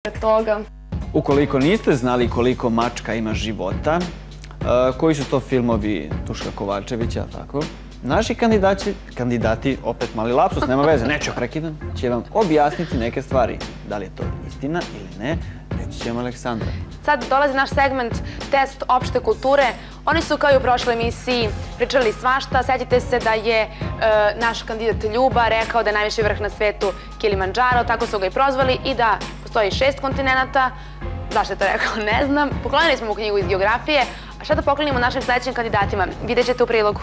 toga. Ukoliko niste znali koliko mačka ima života, koji su to filmovi Duška Kovačevića, tako? Naši kandidati, opet mali lapsus, nema veze, neću prekidam, će vam objasniti neke stvari. Da li je to istina ili ne, reći će vam Aleksandra. Sad dolazi naš segment test opšte kulture. Oni su kao i u prošloj emisiji pričali svašta. Sjećate se da je naš kandidat Ljuba rekao da je najviši vrh na svetu Kilimandžaro, tako su ga i prozvali, i da postoji 6 kontinenata. Zašto je to rekao, ne znam. Poklonili smo mu knjigu iz geografije. A šta da poklonimo našim sledećim kandidatima? Vidjet ćete u prilogu.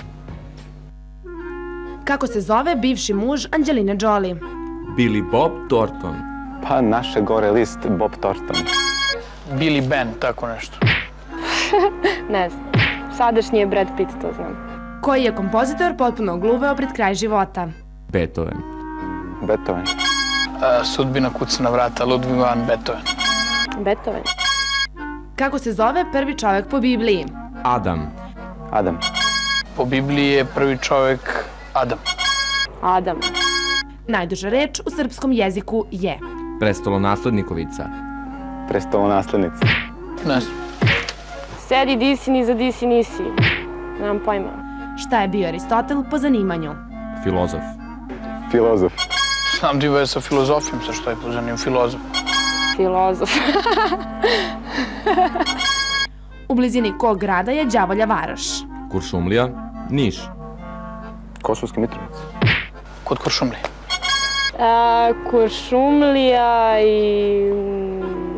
Kako se zove bivši muž Anđeline Jolie? Billy Bob Thornton. Pa naše gore list Bob Thornton. Billy Ben, tako nešto. Ne znam. Sadašnji je Brad Pitt, to znam. Koji je kompozitor potpuno ogluveo pred kraj života? Beethoven. Beethoven. Sudbina kuca na vrata, Ludwig van Beethoven. Beethoven. Kako se zove prvi čovjek po Bibliji? Adam. Adam. Po Bibliji je prvi čovjek Adam. Adam. Najduža reč u srpskom jeziku je? Prestolonaslednikovica. Prestolonaslednica. Ne znam. Sedi di si, ni za di si nisi. Nemam pojma. Šta je bio Aristotel po zanimanju? Filozof. Filozof. Znam da je sa filozofijom, sa što je pozvanio filozof. Filozof. U blizini kog grada je Đavolja Varoš? Kuršumlija. Niš. Kosovski Mitrovica. Kod Kuršumlije. Kuršumlija i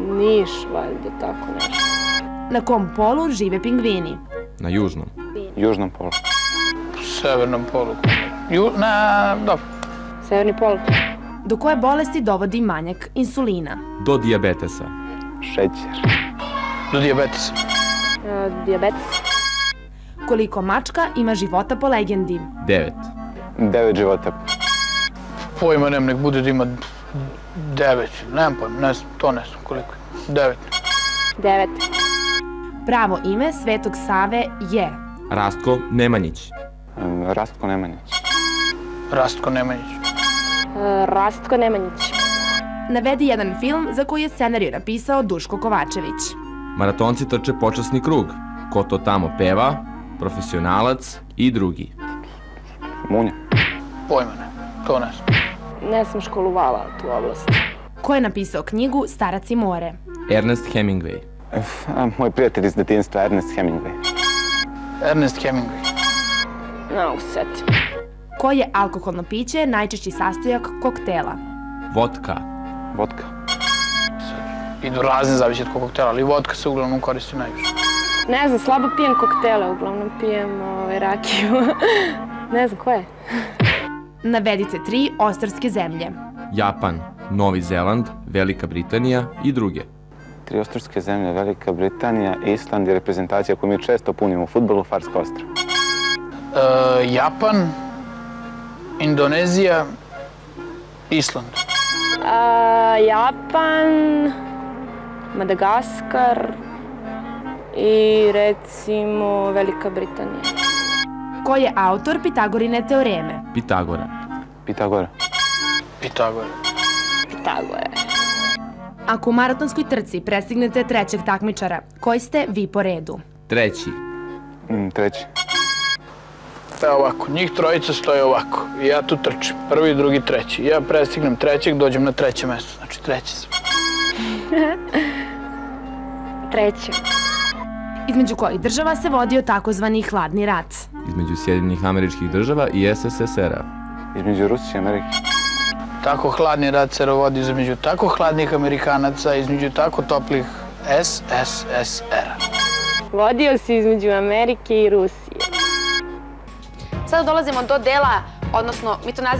Niš, valjda, tako nešto. Na kom polu žive pingvini? Na južnom. Južnom polu. Severnom polu. Dobro. Severni pol. Do koje bolesti dovodi manjak insulina? Do dijabetesa. Šećer. Do dijabetesa. Dijabetes. Koliko mačka ima života po legendi? 9. 9 života. Pojma nemam, nek bude da ima 9. Nemam pojma, ne znam, to ne znam koliko je. 9. 9. Pravo ime Svetog Save je? Rastko Nemanjić. Rastko Nemanjić. Rastko Nemanjić. Rastko Nemanjić. Navedi jedan film za koji je scenariju napisao Duško Kovačević. Maratonci trče počasni krug. Ko to tamo peva? Profesionalac i drugi. Munja. Pojma ne, to ne znam. Ne sam školovala tu oblast. Ko je napisao knjigu Starac i more? Ernest Hemingway. Moj prijatelj iz detinjstva, Ernest Hemingway. Ernest Hemingway. Ne mogu se setiti. Koje je alkoholno piće najčešći sastojak koktela? Vodka. Vodka. Idu razne, zavisi od koktela, ali vodka se uglavnom koristi najviše. Ne znam, slabo pijem koktele, uglavnom pijem rakiju. Ne znam, ko je? Navedite 3 ostrvske zemlje. Japan, Novi Zeland, Velika Britanija i druge. 3 ostrvske zemlje, Velika Britanija, Island i reprezentacija koju mi često punimo u fudbalu, Farska ostrva. Japan, Indonezija, Island. Japan, Madagaskar i recimo Velika Britanija. Ko je autor Pitagorine teoreme? Pitagora. Pitagora. Pitagora. Pitagora. Ako u maratonskoj trci prestignete trećeg takmičara, koji ste vi po redu? Treći. Treći. Evo ovako, njih trojica stoje ovako. I ja tu trčim. Prvi, drugi, treći. Ja prestignem trećeg, dođem na treće mesto. Znači treći sam. Treći. Između kojih država se vodio takozvani hladni rat? Između Sjedinjenih Američkih Država i SSSR-a. Između Rusije i Amerike. Tako hladni rat se vodi između tako hladnih Amerikanaca, između tako toplih SSSR-a. Vodio se između Amerike i Rusije. Sada dolazimo do dela, odnosno mi to nazivamo